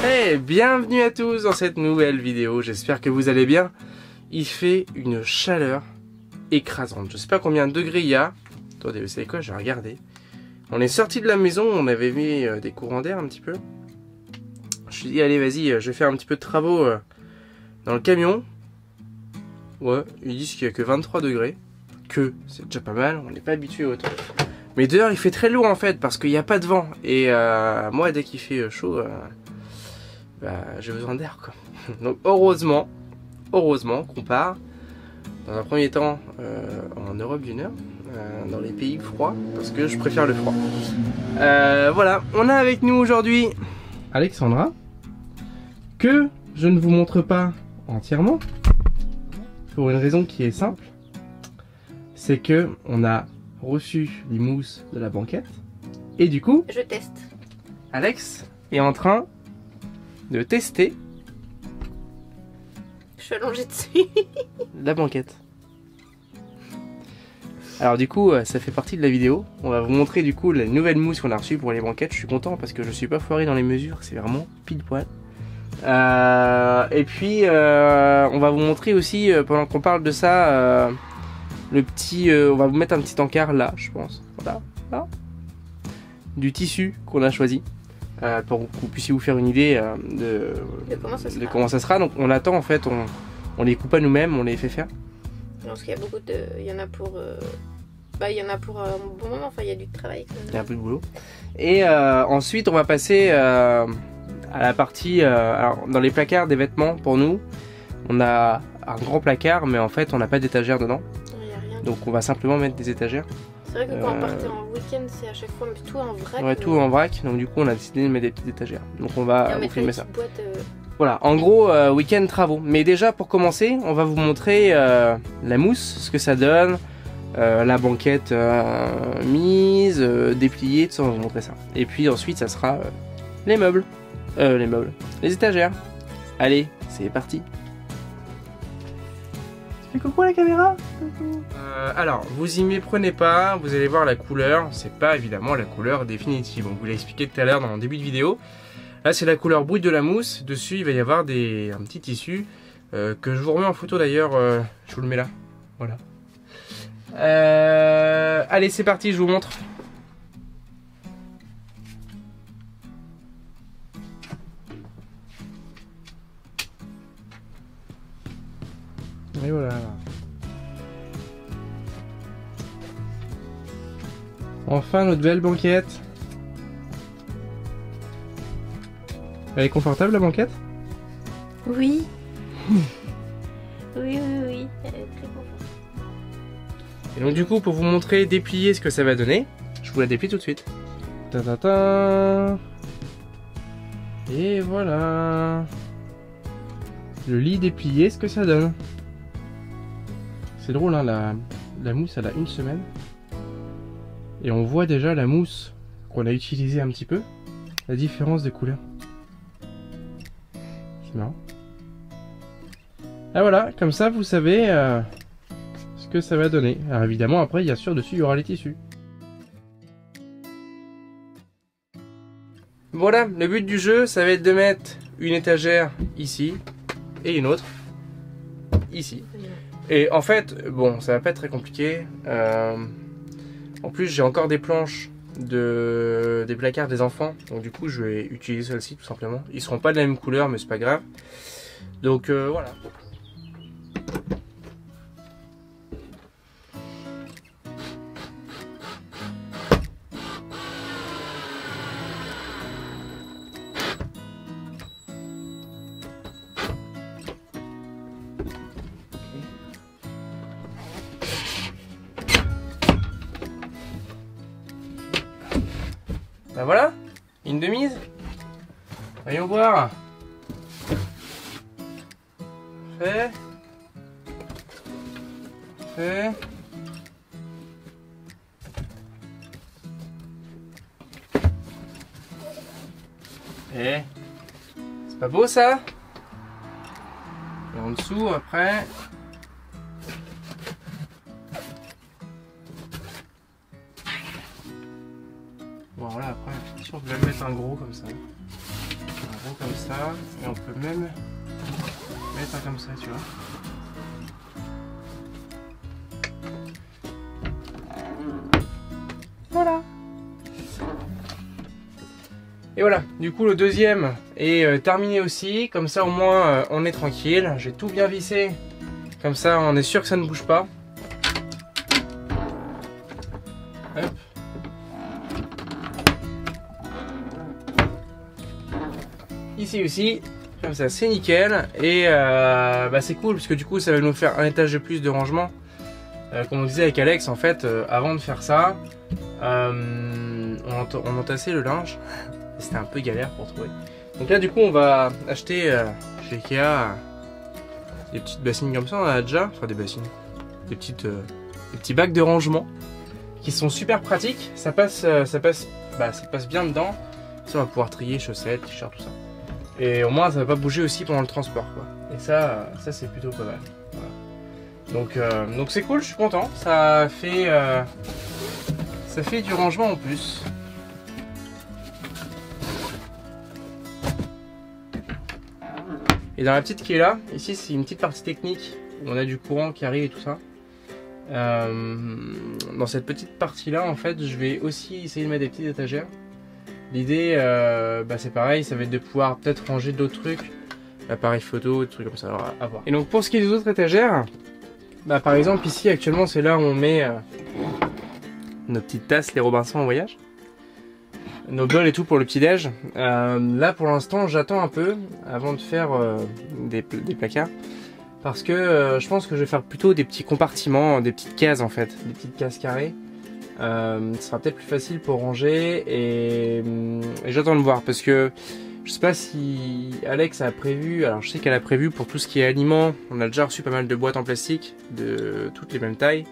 Hey, bienvenue à tous dans cette nouvelle vidéo, j'espère que vous allez bien. Il fait une chaleur écrasante, je sais pas combien de degrés il y a. Attendez, vous savez quoi, je vais regarder. On est sorti de la maison, on avait mis des courants d'air un petit peu. Je me suis dit, allez vas-y, je vais faire un petit peu de travaux dans le camion. Ouais, ils disent qu'il y a que 23 degrés. C'est déjà pas mal, on n'est pas habitué au temps. Mais dehors il fait très lourd en fait, parce qu'il n'y a pas de vent. Et moi dès qu'il fait chaud... j'ai besoin d'air quoi. Donc heureusement qu'on part dans un premier temps en Europe du Nord, dans les pays froids, parce que je préfère le froid. Voilà, on a avec nous aujourd'hui Alexandra, que je ne vous montre pas entièrement, pour une raison qui est simple, c'est que on a reçu les mousses de la banquette, et du coup, je teste. Alex est en train de tester. Je suis allongée dessus. La banquette. Alors du coup, ça fait partie de la vidéo. On va vous montrer du coup la nouvelle mousse qu'on a reçue pour les banquettes. Je suis content parce que je suis pas foiré dans les mesures. C'est vraiment pile poil. Et puis, on va vous montrer aussi, pendant qu'on parle de ça, le petit... on va vous mettre un petit encart là, je pense. Voilà, là. Du tissu qu'on a choisi. Pour que vous puissiez vous faire une idée de comment ça sera. Donc on attend en fait, on les coupe pas nous-mêmes, on les fait faire. Parce qu'il y a beaucoup de... Il y en a pour... il y en a pour un bon moment, enfin il y a du travail. Il y a un peu de boulot. Et ensuite on va passer à la partie... alors, dans les placards des vêtements, pour nous, on a un grand placard, mais en fait on n'a pas d'étagère dedans. Il y a rien. Donc on va simplement mettre des étagères. C'est vrai que quand on partait en week-end, c'est à chaque fois tout en vrac. Ouais, tout en vrac, donc du coup on a décidé de mettre des petites étagères. Donc on va vous filmer ça. Boîtes, Voilà, en gros, week-end travaux. Mais déjà, pour commencer, on va vous montrer la mousse, ce que ça donne, la banquette mise, dépliée, tout ça, on va vous montrer ça. Et puis ensuite, ça sera les meubles, les étagères. Allez, c'est parti. Tu fais coucou à la caméra? Alors, vous y méprenez pas, vous allez voir la couleur, c'est pas évidemment la couleur définitive. On vous l'a expliqué tout à l'heure dans le début de vidéo. Là c'est la couleur brute de la mousse, dessus il va y avoir un petit tissu que je vous remets en photo d'ailleurs, je vous le mets là, voilà. Allez c'est parti, je vous montre. Et voilà. Enfin notre belle banquette. Elle est confortable la banquette? Oui. oui, elle est très confortable. Et donc du coup pour vous montrer déplier ce que ça va donner, je vous la déplie tout de suite. Ta-ta-ta. Et voilà. Le lit déplié, ce que ça donne. C'est drôle hein, la mousse elle a une semaine. Et on voit déjà la mousse qu'on a utilisée un petit peu, la différence de couleur. C'est marrant. Et voilà, comme ça vous savez ce que ça va donner. Alors évidemment après bien sûr dessus il y aura les tissus. Voilà, le but du jeu ça va être de mettre une étagère ici et une autre ici. Et en fait, bon ça va pas être très compliqué. En plus j'ai encore des planches des placards des enfants, donc du coup je vais utiliser celle-ci tout simplement. Ils seront pas de la même couleur mais c'est pas grave. Donc voilà. Ben voilà, une de mise. Voyons voir. Fait. Et c'est pas beau ça? Et en dessous après. Bon voilà, après, si on peut le mettre un gros comme ça. Voilà. gros comme ça. Et on peut même mettre un comme ça, tu vois. Voilà. Et voilà, du coup le deuxième est terminé aussi. Comme ça au moins on est tranquille. J'ai tout bien vissé. Comme ça on est sûr que ça ne bouge pas. Hop. Ici aussi, comme ça c'est nickel. Et bah, c'est cool parce que du coup ça va nous faire un étage de plus de rangement. Comme on disait avec Alex, en fait, avant de faire ça, on entassait le linge. C'était un peu galère pour trouver. Donc là du coup on va acheter chez Ikea des petites bassines comme ça, on en a déjà, enfin des bassines, des petits bacs de rangement qui sont super pratiques. Ça passe bien dedans. Ça on va pouvoir trier chaussettes, t-shirts, tout ça. Et au moins ça va pas bouger aussi pendant le transport quoi. Et ça c'est plutôt pas mal. Voilà. Donc c'est cool, je suis content. Ça fait du rangement en plus. Et dans la petite qui est là, ici c'est une petite partie technique où on a du courant qui arrive et tout ça. Dans cette petite partie là en fait je vais aussi essayer de mettre des petites étagères. L'idée c'est pareil, ça va être de pouvoir peut-être ranger d'autres trucs, appareils photo, des trucs comme ça, alors à voir. Et donc pour ce qui est des autres étagères, par exemple ici actuellement c'est là où on met nos petites tasses, les Robinson en voyage. Nos bols et tout pour le petit déj. Là pour l'instant j'attends un peu avant de faire des placards. Parce que je pense que je vais faire plutôt des petits compartiments, des petites cases en fait. Des petites cases carrées. Ce sera peut-être plus facile pour ranger. Et j'attends de voir parce que je sais pas si Alex a prévu. Alors je sais qu'elle a prévu pour tout ce qui est aliments. On a déjà reçu pas mal de boîtes en plastique de toutes les mêmes tailles.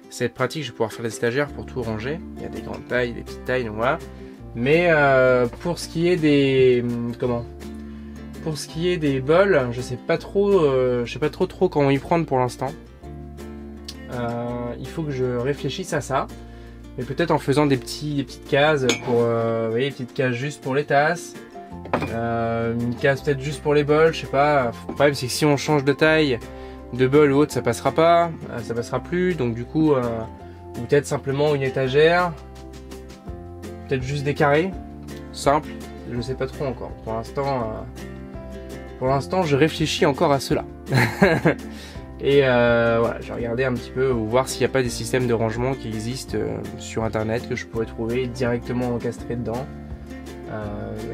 Ça va être pratique, je vais pouvoir faire des étagères pour tout ranger. Il y a des grandes tailles, des petites tailles, donc voilà. Mais pour ce qui est des pour ce qui est des bols, je sais pas trop comment y prendre pour l'instant. Il faut que je réfléchisse à ça, mais peut-être en faisant des petites cases pour, vous voyez, petites cases juste pour les tasses, une case peut-être juste pour les bols, je sais pas. Le problème c'est que si on change de taille de bol ou autre, ça passera pas, ça passera plus, donc du coup, ou peut-être simplement une étagère. Peut-être juste des carrés, simple, je sais pas trop encore. Pour l'instant, je réfléchis encore à cela. Et voilà, je vais regarder un petit peu ou voir s'il n'y a pas des systèmes de rangement qui existent sur internet que je pourrais trouver directement encastrés dedans.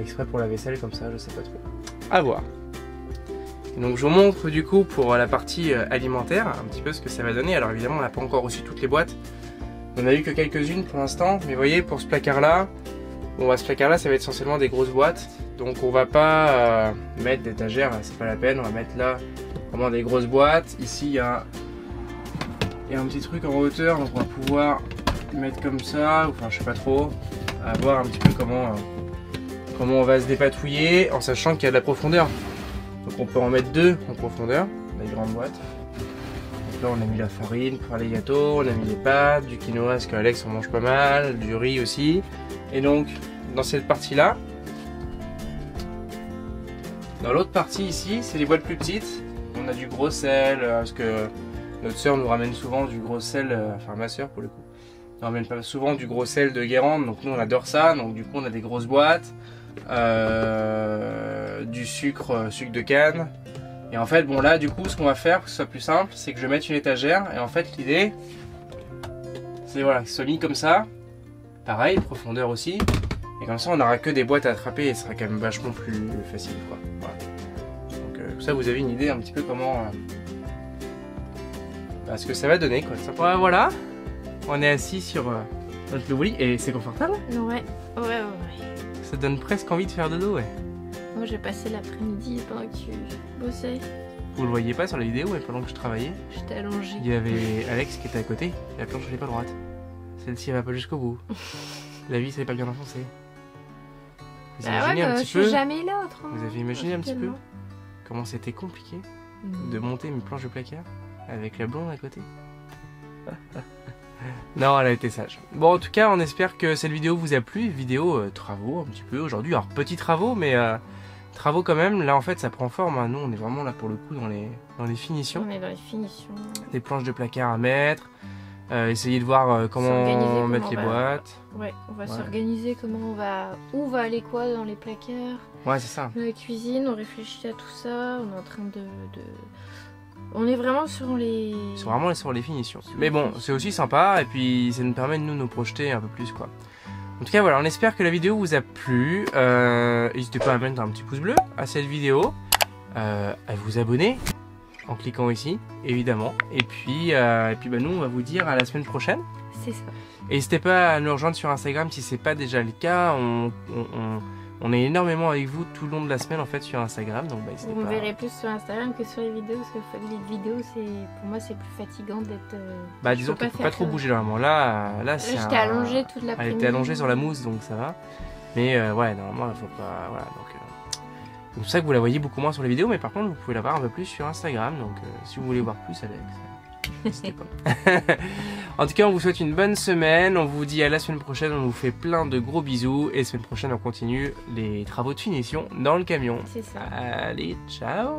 Exprès pour la vaisselle comme ça, je sais pas trop. À voir. Et donc je vous montre du coup pour la partie alimentaire un petit peu ce que ça va donner. Alors évidemment on n'a pas encore reçu toutes les boîtes. On a eu que quelques-unes pour l'instant, mais vous voyez pour ce placard là, ce placard là ça va être essentiellement des grosses boîtes, donc on va pas mettre d'étagères, c'est pas la peine, on va mettre là vraiment des grosses boîtes. Ici il y a un petit truc en hauteur, donc on va pouvoir mettre comme ça, enfin je sais pas trop, à voir un petit peu comment on va se dépatouiller en sachant qu'il y a de la profondeur. Donc on peut en mettre deux en profondeur, des grandes boîtes. Là on a mis la farine pour faire les gâteaux, on a mis les pâtes, du quinoa parce qu'Alex en mange pas mal, du riz aussi. Et donc dans cette partie là, dans l'autre partie ici, c'est les boîtes plus petites. On a du gros sel, parce que notre soeur nous ramène souvent du gros sel, enfin ma soeur pour le coup, nous ramène pas souvent du gros sel de Guérande, donc nous on adore ça, donc du coup on a des grosses boîtes, du sucre de canne. Et en fait, bon là, du coup, ce qu'on va faire pour que ce soit plus simple, c'est que je vais mettre une étagère. Et en fait, l'idée, c'est voilà, que ce soit mis comme ça. Pareil, profondeur aussi. Et comme ça, on n'aura que des boîtes à attraper et ce sera quand même vachement plus facile, quoi. Voilà. Donc, comme ça, vous avez une idée un petit peu comment... ce que ça va donner, quoi. Voilà, on est assis sur notre nouveau lit et c'est confortable. Ouais. Ça donne presque envie de faire dodo, ouais. Moi j'ai passé l'après-midi pendant que tu bossais. Vous le voyez pas sur la vidéo, mais pendant que je travaillais, j'étais allongée. Il y avait Alex qui était à côté, la planche elle est pas droite. Celle-ci elle va pas jusqu'au bout. La vis elle est pas bien enfoncée. Vous avez imaginé un petit peu, jamais là autrement. Vous avez imaginé un petit peu comment c'était compliqué de monter une planche de placard avec la blonde à côté. Non, elle a été sage. Bon, en tout cas, on espère que cette vidéo vous a plu. Vidéo travaux un petit peu aujourd'hui. Alors, petits travaux, mais Travaux quand même, là en fait ça prend forme, hein. Nous on est vraiment là pour le coup dans les finitions. On est dans les finitions. Des planches de placard à mettre, essayer de voir comment mettre les boîtes. Ouais, on va s'organiser où va aller quoi dans les placards. Ouais, c'est ça. Dans la cuisine, on réfléchit à tout ça, on est en train on est vraiment sur les... C'est vraiment sur les finitions. Mais bon, c'est aussi sympa et puis ça nous permet de nous projeter un peu plus quoi. En tout cas voilà, on espère que la vidéo vous a plu. N'hésitez pas à mettre un petit pouce bleu à cette vidéo, à vous abonner en cliquant ici, évidemment. Et puis bah, nous on va vous dire à la semaine prochaine. C'est ça. N'hésitez pas à nous rejoindre sur Instagram si c'est pas déjà le cas. On est énormément avec vous tout le long de la semaine en fait sur Instagram, donc bah, vous me verrez plus sur Instagram que sur les vidéos parce que les vidéos pour moi c'est plus fatigant d'être. Bah disons qu'elle peut pas trop bouger normalement. Là c'est. J'étais allongée toute l'après-midi. Elle était allongée sur la mousse donc ça va. Mais ouais normalement il faut pas. Voilà donc. C'est pour ça que vous la voyez beaucoup moins sur les vidéos, mais par contre vous pouvez la voir un peu plus sur Instagram. Donc si vous voulez voir plus, Alex, n'hésitez pas. En tout cas, on vous souhaite une bonne semaine. On vous dit à la semaine prochaine. On vous fait plein de gros bisous. Et la semaine prochaine, on continue les travaux de finition dans le camion. C'est ça. Allez, ciao!